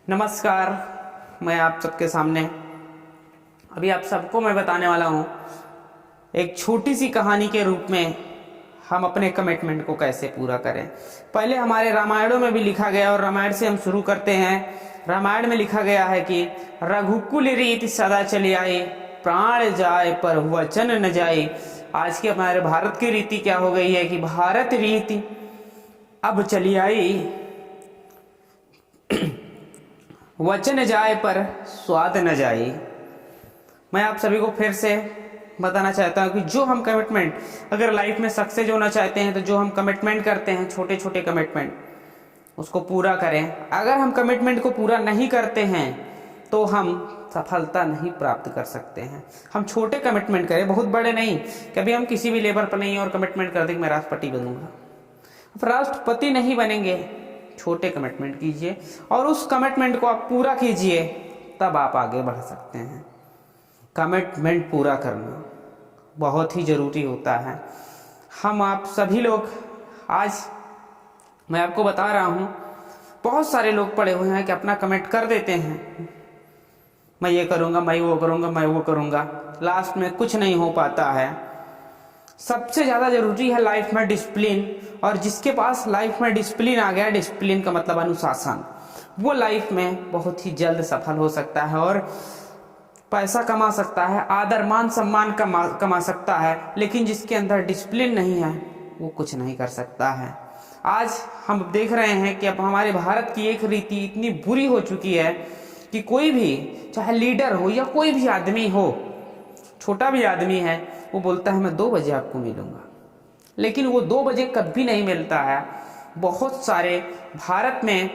नमस्कार। मैं आप सबके सामने अभी आप सबको मैं बताने वाला हूँ एक छोटी सी कहानी के रूप में हम अपने कमिटमेंट को कैसे पूरा करें। पहले हमारे रामायणों में भी लिखा गया और रामायण से हम शुरू करते हैं। रामायण में लिखा गया है कि रघुकुल रीति सदा चली आई, प्राण जाए पर वचन न जाए। आज के हमारे भारत की रीति क्या हो गई है कि भारत रीति अब चली आई, वचन जाए पर स्वाद न जाए। मैं आप सभी को फिर से बताना चाहता हूँ कि जो हम कमिटमेंट अगर लाइफ में सक्सेस होना चाहते हैं तो जो हम कमिटमेंट करते हैं, छोटे छोटे कमिटमेंट, उसको पूरा करें। अगर हम कमिटमेंट को पूरा नहीं करते हैं तो हम सफलता नहीं प्राप्त कर सकते हैं। हम छोटे कमिटमेंट करें, बहुत बड़े नहीं। कभी हम किसी भी लेवल पर नहीं और कमिटमेंट कर दें कि मैं राष्ट्रपति बनूंगा, आप राष्ट्रपति नहीं बनेंगे। छोटे कमिटमेंट कीजिए और उस कमिटमेंट को आप पूरा कीजिए, तब आप आगे बढ़ सकते हैं। कमिटमेंट पूरा करना बहुत ही ज़रूरी होता है। हम आप सभी लोग, आज मैं आपको बता रहा हूँ, बहुत सारे लोग पड़े हुए हैं कि अपना कमिट कर देते हैं, मैं ये करूँगा, मैं वो करूँगा, मैं वो करूँगा, लास्ट में कुछ नहीं हो पाता है। सबसे ज़्यादा ज़रूरी है लाइफ में डिसिप्लिन, और जिसके पास लाइफ में डिसिप्लिन आ गया, डिसिप्लिन का मतलब अनुशासन, वो लाइफ में बहुत ही जल्द सफल हो सकता है और पैसा कमा सकता है, आदर मान सम्मान कमा सकता है। लेकिन जिसके अंदर डिसिप्लिन नहीं है वो कुछ नहीं कर सकता है। आज हम देख रहे हैं कि अब हमारे भारत की एक रीति इतनी बुरी हो चुकी है कि कोई भी, चाहे लीडर हो या कोई भी आदमी हो, छोटा भी आदमी है, वो बोलता है मैं 2 बजे आपको मिलूंगा, लेकिन वो 2 बजे कभी नहीं मिलता है। बहुत सारे भारत में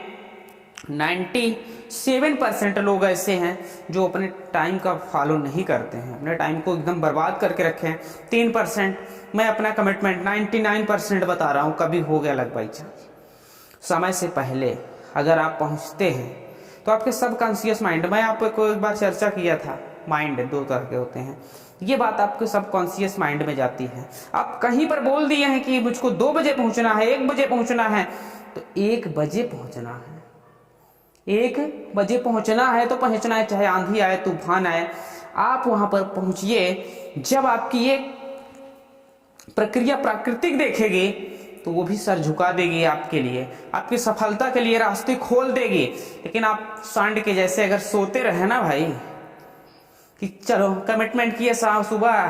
97% लोग ऐसे हैं जो अपने टाइम का फॉलो नहीं करते हैं, अपने टाइम को एकदम बर्बाद करके रखे हैं। 3% मैं अपना कमिटमेंट 99% बता रहा हूँ, कभी हो गया लग बाई चांस। समय से पहले अगर आप पहुँचते हैं तो आपके सबकॉन्शियस माइंड, मैं आपको एक बार चर्चा किया था, माइंड 2 तरह के होते हैं, ये बात आपके सबकॉन्शियस माइंड में जाती है। आप कहीं पर बोल दिए हैं कि मुझको 2 बजे पहुंचना है, 1 बजे पहुंचना है, तो 1 बजे पहुंचना है। 1 बजे पहुंचना है तो पहुंचना है, चाहे आंधी आए, तूफान आए, आप वहां पर पहुंचिए। जब आपकी ये प्रक्रिया प्राकृतिक देखेगी तो वो भी सर झुका देगी आपके लिए, आपकी सफलता के लिए रास्ते खोल देगी। लेकिन आप सांड के जैसे अगर सोते रहे ना भाई, कि चलो कमिटमेंट किए साहब सुबह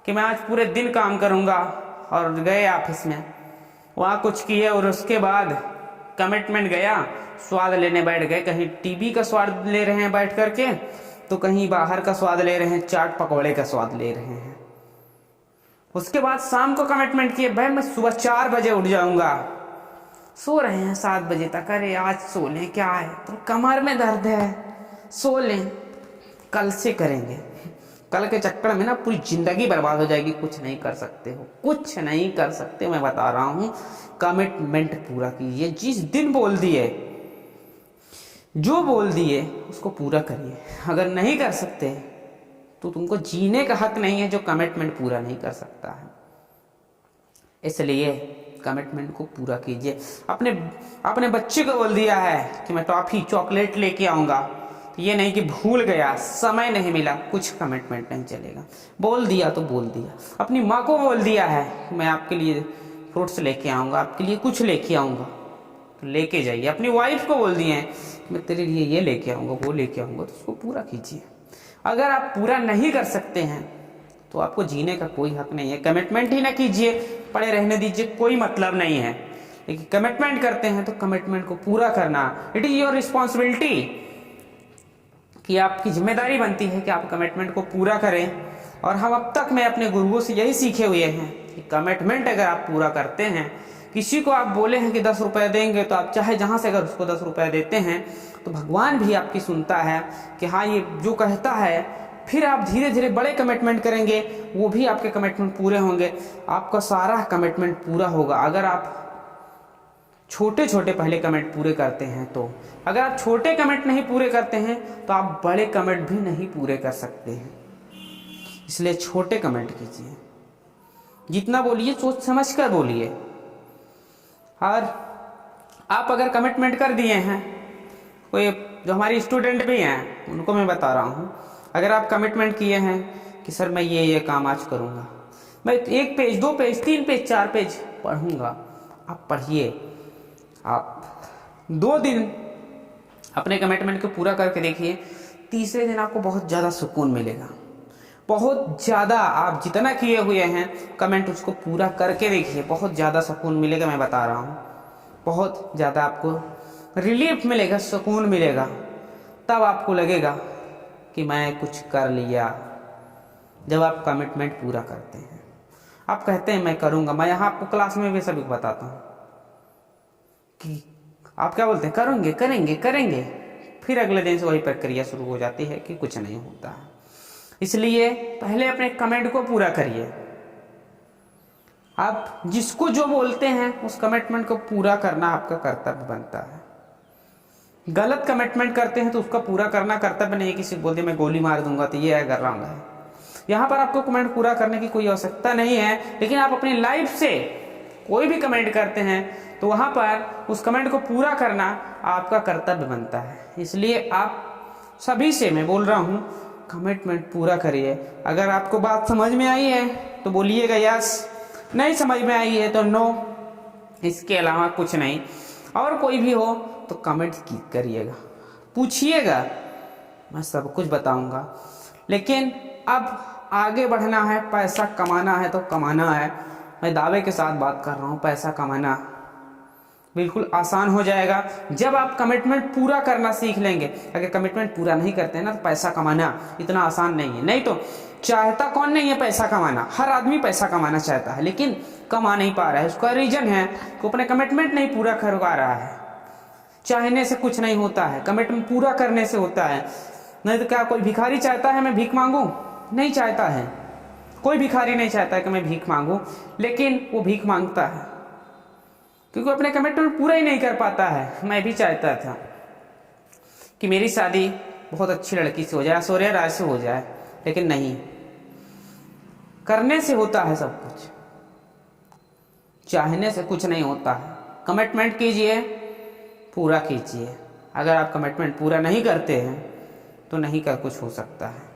कि मैं आज पूरे दिन काम करूंगा, और गए ऑफिस में, वहाँ कुछ किए और उसके बाद कमिटमेंट गया, स्वाद लेने बैठ गए। कहीं टीवी का स्वाद ले रहे हैं बैठ करके, तो कहीं बाहर का स्वाद ले रहे हैं, चाट पकौड़े का स्वाद ले रहे हैं। उसके बाद शाम को कमिटमेंट किए, भाई मैं सुबह 4 बजे उठ जाऊंगा, सो रहे हैं 7 बजे तक, अरे आज सो लें, क्या है तो कमर में दर्द है, सो लें, कल से करेंगे। कल के चक्कर में ना पूरी जिंदगी बर्बाद हो जाएगी, कुछ नहीं कर सकते हो, कुछ नहीं कर सकते। मैं बता रहा हूं, कमिटमेंट पूरा कीजिए। जिस दिन बोल दिए, जो बोल दिए उसको पूरा करिए। अगर नहीं कर सकते तो तुमको जीने का हक नहीं है जो कमिटमेंट पूरा नहीं कर सकता है। इसलिए कमिटमेंट को पूरा कीजिए। अपने बच्चे को बोल दिया है कि मैं टॉफी चॉकलेट लेके आऊंगा, ये नहीं कि भूल गया, समय नहीं मिला, कुछ कमिटमेंट नहीं चलेगा। बोल दिया तो बोल दिया। अपनी माँ को बोल दिया है मैं आपके लिए फ्रूट्स लेके आऊँगा, आपके लिए कुछ लेके आऊँगा, तो लेके जाइए। अपनी वाइफ को बोल दिए हैं मैं तेरे लिए ये लेके आऊँगा, वो लेके आऊँगा, तो उसको पूरा कीजिए। अगर आप पूरा नहीं कर सकते हैं तो आपको जीने का कोई हक नहीं है। कमिटमेंट ही ना कीजिए, पड़े रहने दीजिए, कोई मतलब नहीं है। लेकिन कमिटमेंट करते हैं तो कमिटमेंट को पूरा करना, इट इज़ योर रिस्पॉन्सिबिलिटी, कि आपकी जिम्मेदारी बनती है कि आप कमिटमेंट को पूरा करें। और हम अब तक मैं अपने गुरुओं से यही सीखे हुए हैं कि कमिटमेंट अगर आप पूरा करते हैं, किसी को आप बोले हैं कि 10 रुपए देंगे, तो आप चाहे जहाँ से अगर उसको 10 रुपए देते हैं तो भगवान भी आपकी सुनता है कि हाँ ये जो कहता है। फिर आप धीरे धीरे बड़े कमिटमेंट करेंगे, वो भी आपके कमिटमेंट पूरे होंगे, आपका सारा कमिटमेंट पूरा होगा। अगर आप छोटे छोटे पहले कमिट पूरे करते हैं तो, अगर आप छोटे कमिट नहीं पूरे करते हैं तो आप बड़े कमिट भी नहीं पूरे कर सकते हैं। इसलिए छोटे कमिट कीजिए, जितना बोलिए सोच समझ कर बोलिए। और आप अगर कमिटमेंट कर दिए हैं कोई जो हमारी स्टूडेंट भी हैं उनको मैं बता रहा हूँ, अगर आप कमिटमेंट किए हैं कि सर मैं ये काम आज करूँगा, मैं 1 पेज 2 पेज 3 पेज 4 पेज पढ़ूँगा, आप पढ़िए। आप 2 दिन अपने कमिटमेंट को पूरा करके देखिए, तीसरे दिन आपको बहुत ज़्यादा सुकून मिलेगा, बहुत ज़्यादा। आप जितना किए हुए हैं कमेंट उसको पूरा करके देखिए, बहुत ज़्यादा सुकून मिलेगा, मैं बता रहा हूँ। बहुत ज़्यादा आपको रिलीफ मिलेगा, सुकून मिलेगा, तब आपको लगेगा कि मैं कुछ कर लिया। जब आप कमिटमेंट पूरा करते हैं, आप कहते हैं मैं करूँगा। मैं यहाँ आपको क्लास में भी सभी को बताता हूँ कि आप क्या बोलते हैं, करेंगे करेंगे करेंगे, फिर अगले दिन से वही प्रक्रिया शुरू हो जाती है कि कुछ नहीं होता है। इसलिए पहले अपने कमेंट को पूरा करिए। आप जिसको जो बोलते हैं उस कमिटमेंट को पूरा करना आपका कर्तव्य बनता है। गलत कमिटमेंट करते हैं तो उसका पूरा करना कर्तव्य नहीं है। किसी को बोल दिया मैं गोली मार दूंगा तो ये कर रहा हूँ, यहाँ पर आपको कमेंट पूरा करने की कोई आवश्यकता नहीं है। लेकिन आप अपनी लाइफ से कोई भी कमेंट करते हैं तो वहाँ पर उस कमेंट को पूरा करना आपका कर्तव्य बनता है। इसलिए आप सभी से मैं बोल रहा हूँ, कमिटमेंट पूरा करिए। अगर आपको बात समझ में आई है तो बोलिएगा यस, नहीं समझ में आई है तो नो, इसके अलावा कुछ नहीं। और कोई भी हो तो कमेंट करिएगा, पूछिएगा, मैं सब कुछ बताऊंगा। लेकिन अब आगे बढ़ना है, पैसा कमाना है तो कमाना है। मैं दावे के साथ बात कर रहा हूँ, पैसा कमाना बिल्कुल आसान हो जाएगा जब आप कमिटमेंट पूरा करना सीख लेंगे। अगर कमिटमेंट पूरा नहीं करते हैं ना तो पैसा कमाना इतना आसान नहीं है। नहीं तो चाहता कौन नहीं है पैसा कमाना, हर आदमी पैसा कमाना चाहता है लेकिन कमा नहीं पा रहा है। उसका रीजन है कि अपने कमिटमेंट नहीं पूरा करवा रहा है। चाहने से कुछ नहीं होता है, कमिटमेंट पूरा करने से होता है। नहीं तो क्या कोई भिखारी चाहता है मैं भीख मांगू? नहीं चाहता है, कोई भिखारी नहीं चाहता है कि मैं भीख मांगू, लेकिन वो भीख मांगता है क्योंकि अपने कमिटमेंट पूरा ही नहीं कर पाता है। मैं भी चाहता था कि मेरी शादी बहुत अच्छी लड़की से हो जाए, ऐश्वर्या राय से हो जाए, लेकिन नहीं, करने से होता है सब कुछ, चाहने से कुछ नहीं होता है। कमिटमेंट कीजिए, पूरा कीजिए। अगर आप कमिटमेंट पूरा नहीं करते हैं तो नहीं कर कुछ हो सकता है।